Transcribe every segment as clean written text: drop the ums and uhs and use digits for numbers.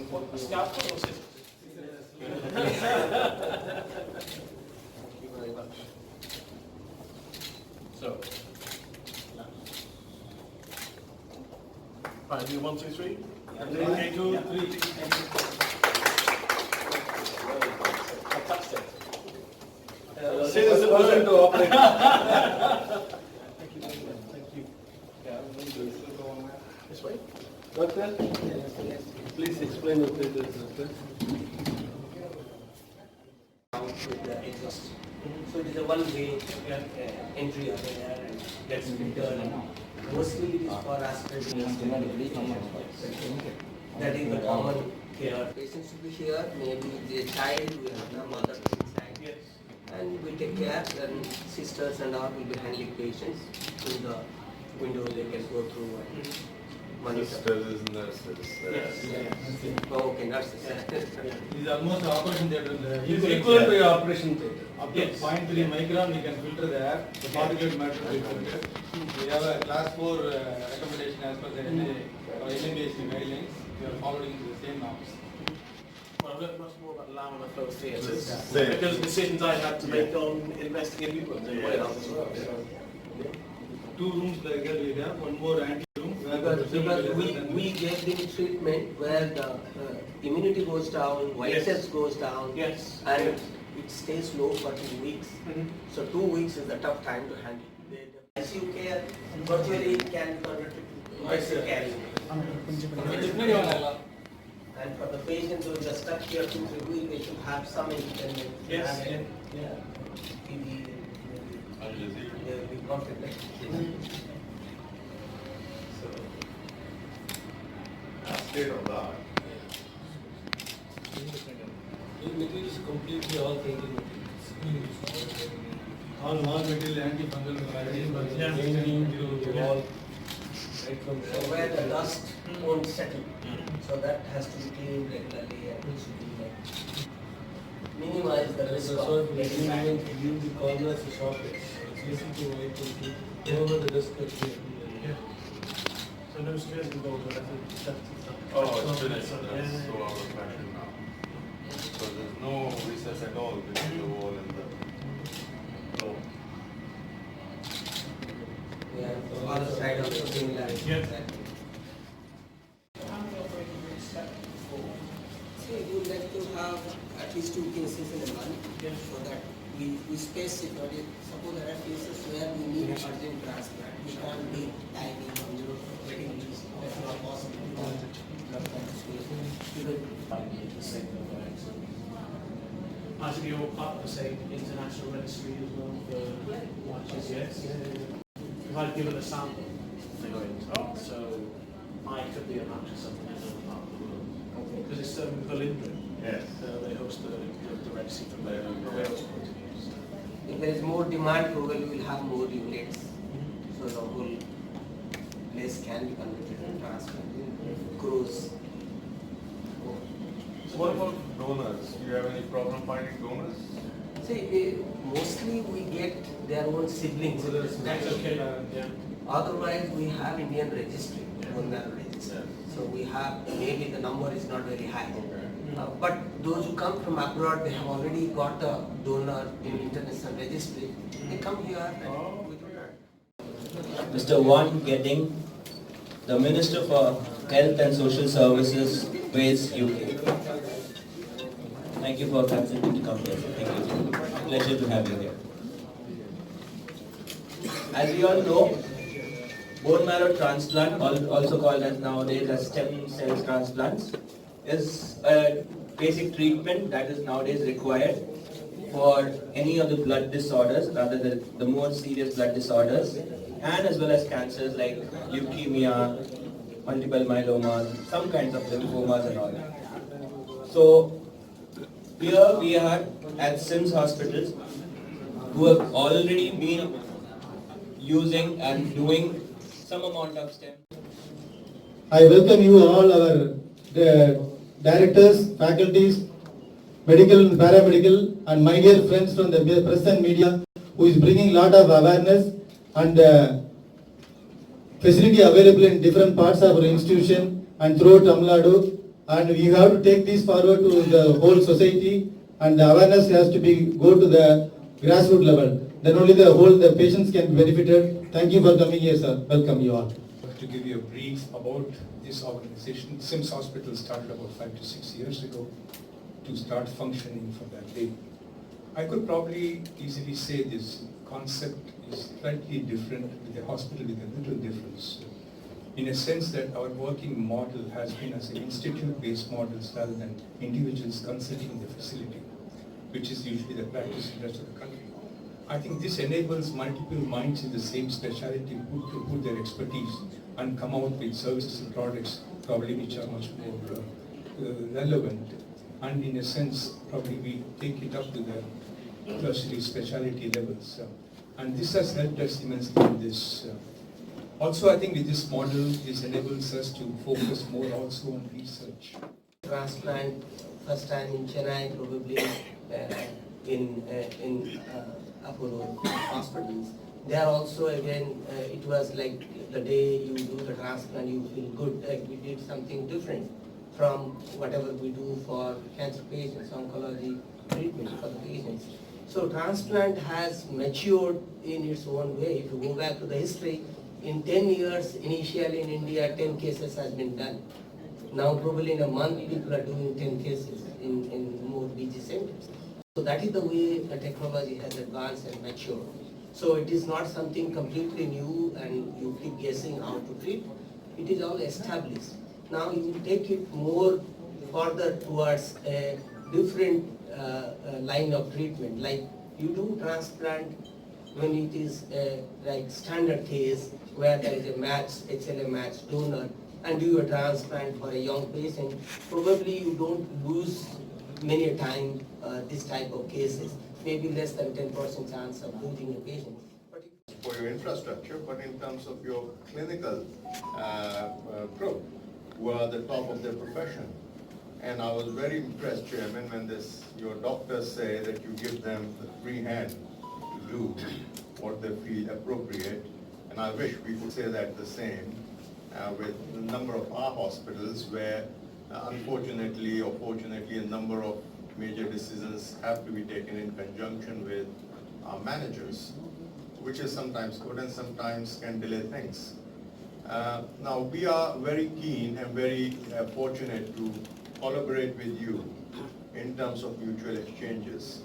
Scalpel or scissors? Thank you very much. So, right, do 1, 2, 3? 1, 2, 3. Fantastic. Say there's a person to operate. Thank you. Thank you. This way. Doctor? Yes. Please explain what it is, doctor. With the exhaust. So it is a one-way entry over there and gets returned. Mostly it is for aspiration. That is the common care. Patients should be here, maybe the child will have the mother inside. Yes. And we take care, and sisters and all will be handling patients through the window. They can go through and monitor. Sisters, nurses. Yes. Oh, okay, nurses. It is almost an operation theatre. It It is is equivalent equal to to your operation theatre. Up to Yes. 0.3 micron we can filter the air. The particulate matter will be filtered. We have a class 4 recommendation as per the NABSC guidelines. We are following the same norms. Well, I've learned much more about lung and flow theatres Same. because of decisions I had to make on investigating new ones in Wales as well. So. 2 rooms like that we have, one more anti-room. Because we gave them treatment where the immunity goes down, white Yes. cells goes down, Yes. and it stays low for 2 weeks. So 2 weeks is a tough time to handle. The ICU care virtually can be converted to intensive care unit. And for the patients who are just stuck here 2-3 weeks, they should have some independence. Yes. They will be confident. State of the art. The material is completely all changing materials. All material anti-fungal all right from So where the dust won't settle, so that has to be cleaned regularly and it should be minimize the risk of getting back. give the corners a sharpness. It's easy to wipe over the dust gets clear. So no stairs involved with that. Oh, it's finished. That's so out of fashion now. So there's no recess at all between the wall and the floor. Yeah, other side of the same line. Yeah. Exactly. See, we would like to have at least 2 cases in a month, so that we space it. But suppose there are cases where we need urgent transplant, we can't be timing on waiting list. That's not possible. I think you're part of the same international registry as well for watches, yes. If I'd given a sample, they go in, so I could be a match or something in another part of the world. Because it's Valindra. Yes. They host the registry from there, from Wales point of view. So. If there is more demand, probably we will have more units. So the whole place can be converted and transferred. Grows. So what about donors? Do you have any problem finding donors? See, mostly we get their own siblings. That's okay. Yeah. Otherwise, we have Indian registry, Bone Marrow registry. So we have, maybe the number is not very high. But those who come from abroad, they have already got a donor in international registry. They come here and we do that. Mr. Vaughan Gething, the Minister for Health and Social Services, Wales, UK. Thank you for consenting to come here. Thank you. Pleasure to have you here. As we all know, bone marrow transplant, also called as nowadays as stem cell transplants, is a basic treatment that is nowadays required for any of the blood disorders, rather the more serious blood disorders, and as well as cancers like leukemia, multiple myeloma, some kinds of lymphomas and all that. So here we are at SIMS hospitals who have already been using and doing some amount of stem. I welcome you all, our directors, faculties, medical and paramedical, and my dear friends from the press and media, who is bringing lot of awareness and facility available in different parts of our institution and throughout Tamil Nadu. and we have to take this forward to the whole society, and the awareness has to go to the grassroots level. Then only the patients can be benefited. Thank you for coming here, sir. Welcome you all. To give you a brief about this organization, SIMS Hospital started about 5 to 6 years ago to start functioning from that day. I could probably easily say this concept is slightly different with a hospital with a little difference, in a sense that our working model has been as an institute-based model rather than individuals consulting the facility, which is usually the practice in the rest of the country. I think this enables multiple minds in the same speciality to put their expertise and come out with services and products probably which are much more relevant, and in a sense probably we take it up to the tertiary speciality levels. And this has helped us immensely in this. Also, I think with this model, this enables us to focus more also on research. Transplant first time in Chennai, probably in Apollo hospitals. There also again, it was like the day you do the transplant, you feel good, like we did something different from whatever we do for cancer patients, oncology treatment for the patients. So transplant has matured in its own way. If you go back to the history, in 10 years, initially in India, 10 cases has been done. Now probably in a month, people are doing 10 cases in more busy centers. So that is the way the technology has advanced and matured. So it is not something completely new and you keep guessing how to treat. It is all established. Now you take it more further towards a different line of treatment. Like you do transplant when it is like standard case where there is a matched, HLA matched donor, and do a transplant for a young patient. Probably you don't lose many a time this type of cases, maybe less than 10% chance of losing a patient. For your infrastructure, but in terms of your clinical group, who are the top of their profession. And I was very impressed, Chairman, when your doctors say that you give them the free hand to do what they feel appropriate. And I wish we could say that the same with a number of our hospitals where unfortunately or fortunately a number of major decisions have to be taken in conjunction with our managers, which is sometimes good and sometimes can delay things. Now we are very keen and very fortunate to collaborate with you in terms of mutual exchanges.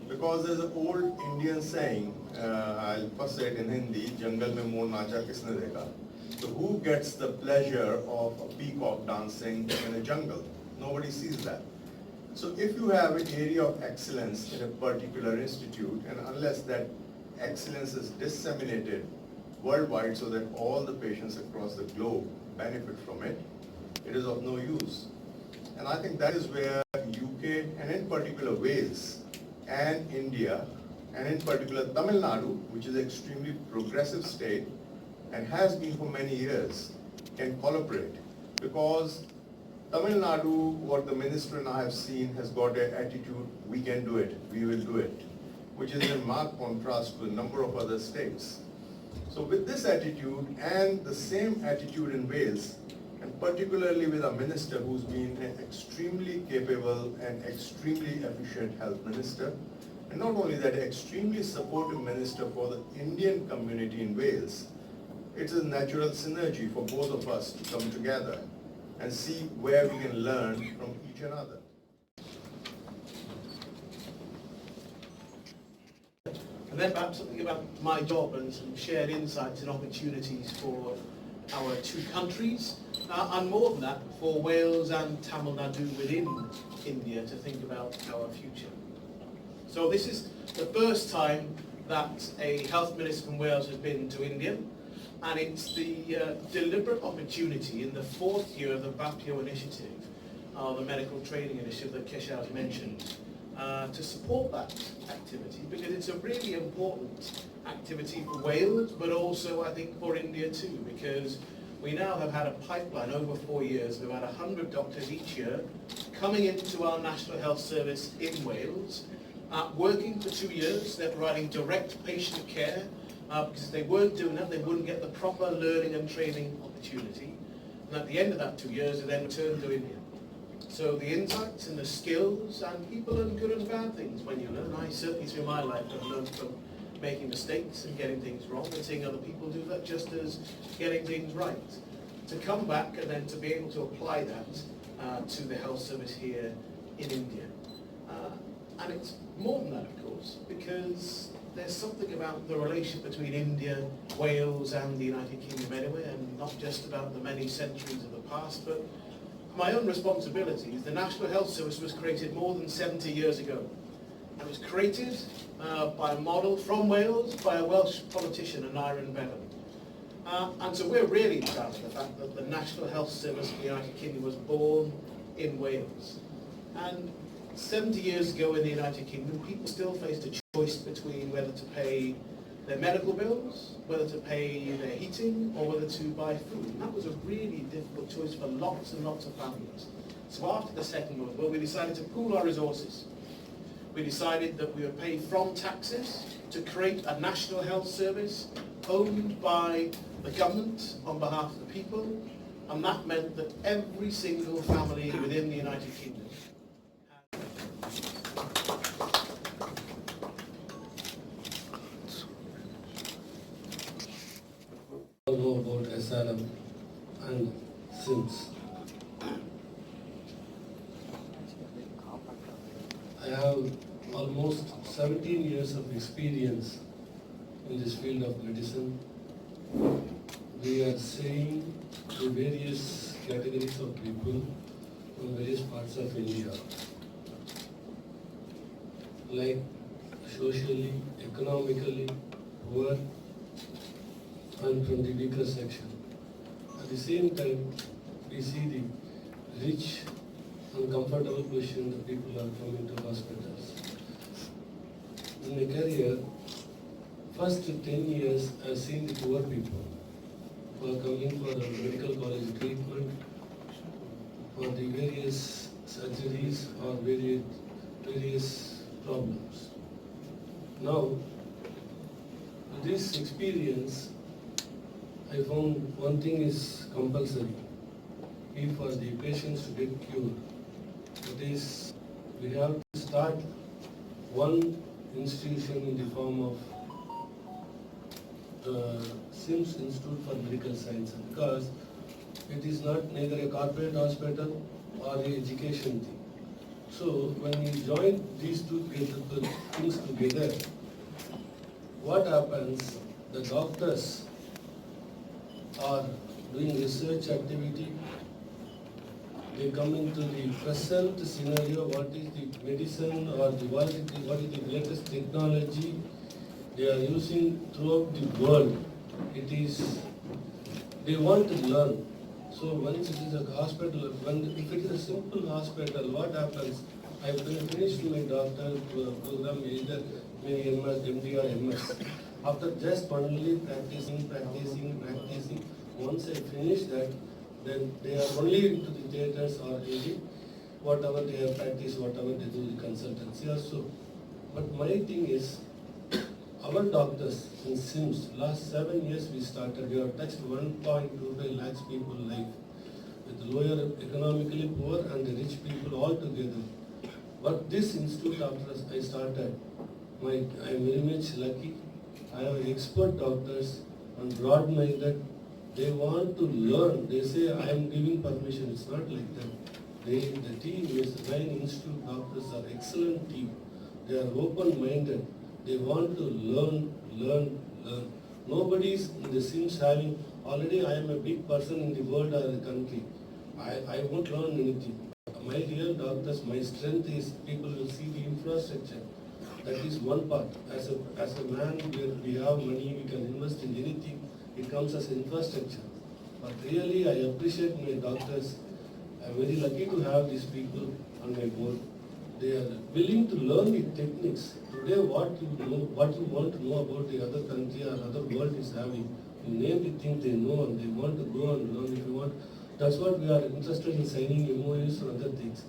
Because there's an old Indian saying, I'll first say it in Hindi, Jungle mein mor nacha kisne dekha. So who gets the pleasure of a peacock dancing in a jungle? Nobody sees that. So if you have an area of excellence in a particular institute, and unless that excellence is disseminated worldwide so that all the patients across the globe benefit from it, it is of no use. And I think that is where UK, and in particular Wales, and India, and in particular Tamil Nadu, which is an extremely progressive state, and has been for many years, can collaborate. Because Tamil Nadu, what the Minister and I have seen, has got an attitude, we can do it, we will do it, which is in marked contrast to a number of other states. So with this attitude and the same attitude in Wales, and particularly with our Minister who's been an extremely capable and extremely efficient health minister, and not only that, an extremely supportive minister for the Indian community in Wales, it's a natural synergy for both of us to come together and see where we can learn from each another. And then perhaps something about my job and some shared insights and opportunities for our two countries, and more than that, for Wales and Tamil Nadu within India to think about our future. So this is the first time that a health minister from Wales has been to India, and it's the deliberate opportunity in the 4th year of the VAPIO initiative, the medical training initiative that Keshav has mentioned, to support that activity, because it's a really important activity for Wales, but also I think for India too, because we now have had a pipeline over 4 years of about 100 doctors each year coming into our National Health Service in Wales, working for 2 years. They're providing direct patient care, because if they weren't doing that, they wouldn't get the proper learning and training opportunity. And at the end of that 2 years, they then return to India. So the insights and the skills, and people learn good and bad things when you learn. I certainly through my life have learned from making mistakes and getting things wrong and seeing other people do that just as getting things right. To come back and then to be able to apply that to the health service here in India. And it's more than that, of course, because there's something about the relationship between India, Wales and the United Kingdom anyway, and not just about the many centuries of the past, but my own responsibilities. The National Health Service was created more than 70 years ago. It was created by a model from Wales by a Welsh politician, Aneurin Bevan. And so we're really proud of the fact that the National Health Service of the United Kingdom was born in Wales. And 70 years ago in the United Kingdom, people still faced a choice between whether to pay their medical bills, whether to pay their heating, or whether to buy food. And that was a really difficult choice for lots and lots of families. So after the Second World War, we decided to pool our resources. We decided that we would pay from taxes to create a national health service owned by the government on behalf of the people, and that meant that every single family within the United Kingdom know about SRM and SIMS. I have almost 17 years of experience in this field of medicine. We are seeing the various categories of people from various parts of India, like socially, economically poor, and from the weaker section. At the same time, we see the rich and comfortable position the people are coming to hospitals. In my career, first 10 years I've seen the poor people who are coming for the medical college treatment, for the various surgeries or various problems. Now, with this experience, I found one thing is compulsory, for the patients to get cured. That is, we have to start one institution in the form of SIMS Institute for Medical Science, because it is not neither a corporate hospital or an education thing. So when we join these two things together, what happens? The doctors are doing research activity. They come into the present scenario, what is the medicine or what is the latest technology they are using throughout the world. They want to learn. So once it is a hospital, if it is a simple hospital, what happens? I finished my doctor program either MS, MD or MS. After just only practicing, once I finish that, then they are only into the theatres or in whatever they have practiced, whatever they do, the consultancy or so. But my thing is, our doctors in SIMS, last 7 years we started, we have touched 1.25 lakhs people life, with lower economically poor and the rich people all together. But this institute, after I started, I am very much lucky. I have expert doctors and broad-minded. They want to learn. They say, I am giving permission. It's not like that. The team is 9 institute doctors are excellent team. They are open-minded. They want to learn. Nobody is in the SIMS having, already I am a big person in the world or the country. I won't learn anything. My real doctors, my strength is people will see the infrastructure. That is one part. As a man, we have money, we can invest in anything. It comes as infrastructure. But really, I appreciate my doctors. I am very lucky to have these people on my board. They are willing to learn the techniques. Today, what you want to know about the other country or other world is having. You name the thing they know and they want to go and learn if you want. That's what we are interested in signing MOUs and other things.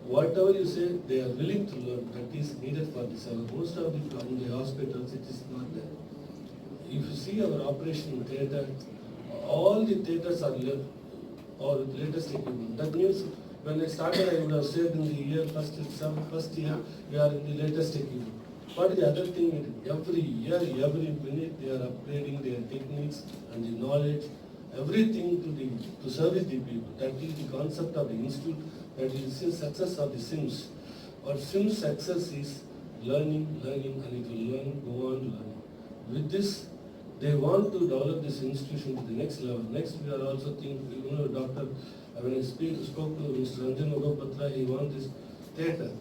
Whatever you say, they are willing to learn. That is needed for this. Most of the hospitals, it is not there. If you see our operation theatre, all the theatres are or with latest equipment. That means when I started, I would have said in the year first year, we are in the latest equipment. But the other thing, every year, every minute, they are upgrading their techniques and the knowledge, everything to service the people. That is the concept of the institute. That is the success of the SIMS. Or SIMS success is learning, and it will go on learning. With this, they want to develop this institution to the next level. Next, we are also thinking, doctor, when I spoke to Mr. Ranjan, he wants this theatre.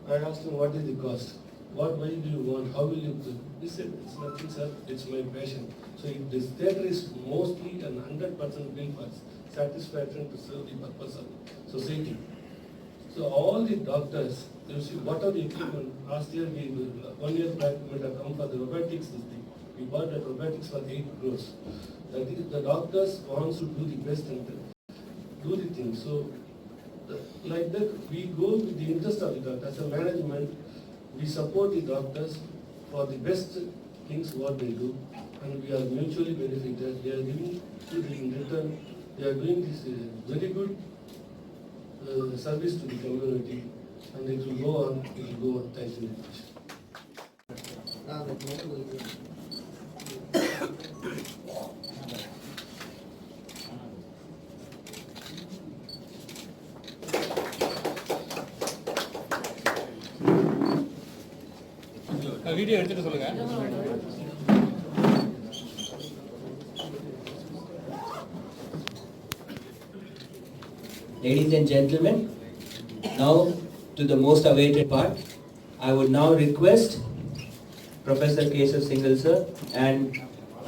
I asked him, what is the cost? Why do you want? How will you do? He said, it's nothing, sir, it's my passion. So if this theatre is mostly and 100% built for satisfaction to serve the purpose of the society. So all the doctors, you see, what are the equipment? Last year, 1 year back, we might have come for the robotics, this thing. We bought the robotics for 8 crores. That is, the doctors want to do the best and do the thing. So, like that, we go with the interest of the doctors. As a management, we support the doctors for the best things what they do, and we are mutually benefited. They are giving to the in return. They are doing this very good service to the community, and it will go on. It will go on. Thank you very much. Video எடுத்துட்டு சொல்லுங்க. Ladies and gentlemen, now to the most awaited part. I would now request Professor Keshav Singhal sir and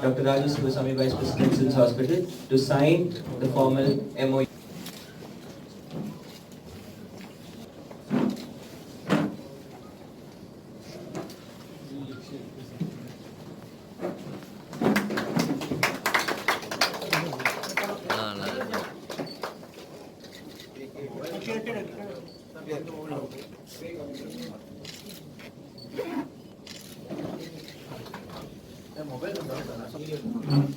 Dr. Raju Sivasamy, Vice President, SIMS Hospital, to sign the formal MOU. Mobile